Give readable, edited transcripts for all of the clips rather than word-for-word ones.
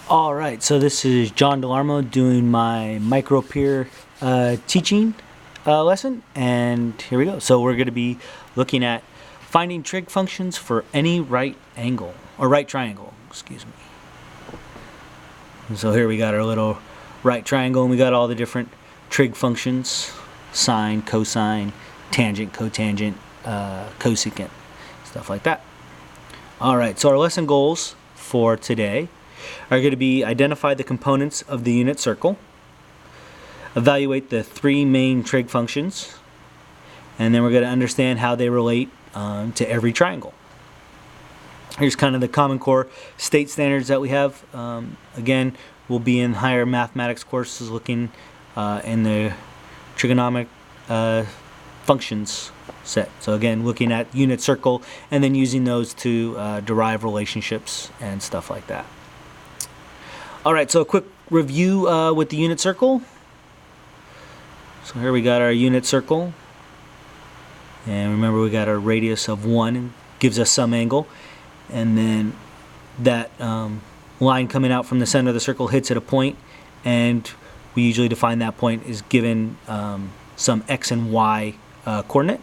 All right, so this is John Delarmo doing my micro-peer teaching lesson, and here we go. So we're going to be looking at finding trig functions for any right angle, or right triangle, excuse me. And so here we got our little right triangle, and we got all the different trig functions: sine, cosine, tangent, cotangent, cosecant, stuff like that. All right, so our lesson goals for today are going to be identify the components of the unit circle, evaluate the three main trig functions, and then we're going to understand how they relate to every triangle. Here's kind of the Common Core state standards that we have. Again, we'll be in higher mathematics courses looking in the trigonometric functions set. So again, looking at unit circle and then using those to derive relationships and stuff like that. All right, so a quick review with the unit circle. So here we got our unit circle. And remember, we got our radius of 1, and gives us some angle. And then that line coming out from the center of the circle hits at a point, and we usually define that point as given some x and y coordinate,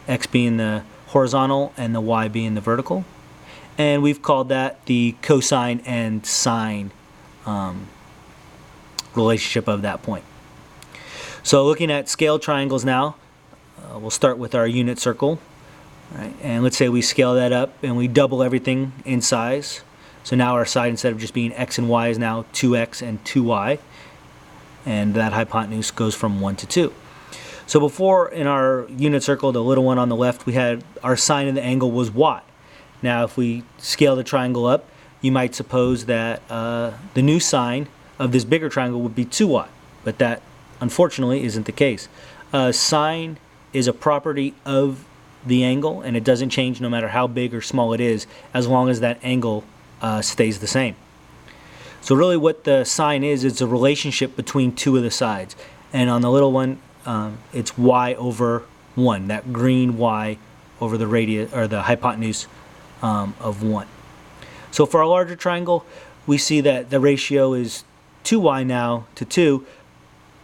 x being the horizontal and the y being the vertical. And we've called that the cosine and sine relationship of that point. So looking at scale triangles now, we'll start with our unit circle. Right, and let's say we scale that up and we double everything in size. So now our side, instead of just being x and y, is now 2x and 2y. And that hypotenuse goes from 1 to 2. So before, in our unit circle, the little one on the left, we had our sine of the angle was y. Now if we scale the triangle up, you might suppose that the new sine of this bigger triangle would be 2y. But that, unfortunately, isn't the case. Sine is a property of the angle, and it doesn't change no matter how big or small it is, as long as that angle stays the same. So really what the sine is a relationship between two of the sides. And on the little one, it's y over 1, that green y over the radius, or the hypotenuse of 1. So for our larger triangle, we see that the ratio is 2y now to 2,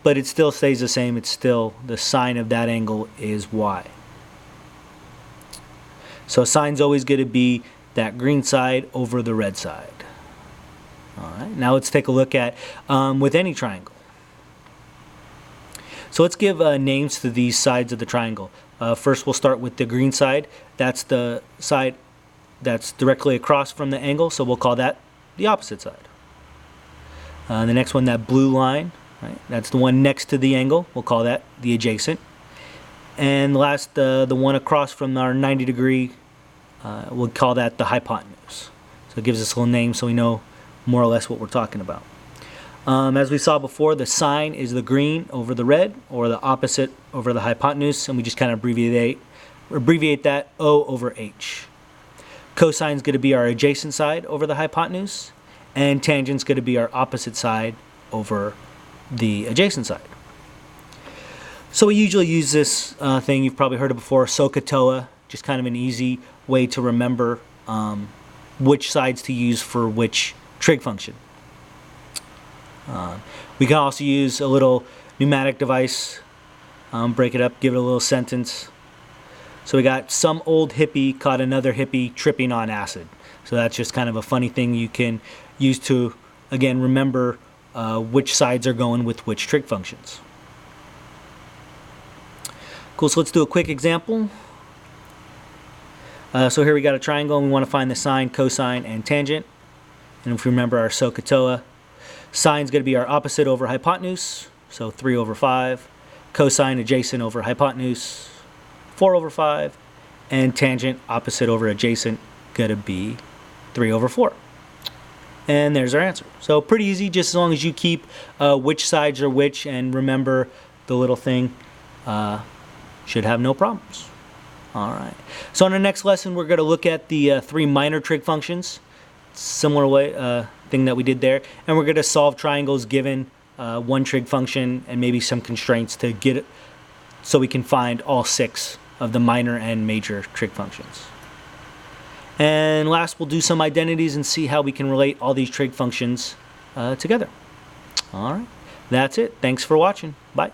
but it still stays the same. It's still the sine of that angle is y. So sine's always going to be that green side over the red side. All right, now let's take a look at with any triangle. So let's give names to these sides of the triangle. First, we'll start with the green side. That's the side that's directly across from the angle, so we'll call that the opposite side. The next one, that blue line, right, that's the one next to the angle. We'll call that the adjacent. And last, the one across from our 90 degree, we'll call that the hypotenuse. So it gives us a little name so we know more or less what we're talking about. As we saw before, the sine is the green over the red, or the opposite over the hypotenuse, and we just kind of abbreviate that O over H. Cosine is going to be our adjacent side over the hypotenuse, and tangent is going to be our opposite side over the adjacent side. So we usually use this thing, you've probably heard it before, SOHCAHTOA, just kind of an easy way to remember which sides to use for which trig function. We can also use a little pneumatic device, break it up, give it a little sentence. So we got some old hippie caught another hippie tripping on acid. So that's just kind of a funny thing you can use to, again, remember which sides are going with which trig functions. Cool, so let's do a quick example. So here we got a triangle, and we want to find the sine, cosine, and tangent. And if we remember our SOHCAHTOA, sine is going to be our opposite over hypotenuse, so 3 over 5. Cosine adjacent over hypotenuse, 4 over 5. And tangent opposite over adjacent, going to be 3 over 4. And there's our answer. So pretty easy, just as long as you keep which sides are which and remember the little thing, should have no problems. All right. So in the next lesson, we're going to look at the three minor trig functions, similar way thing that we did there, and we're going to solve triangles given one trig function and maybe some constraints to get it so we can find all 6 of the minor and major trig functions. And last, we'll do some identities and see how we can relate all these trig functions together. All right, that's it. Thanks for watching. Bye.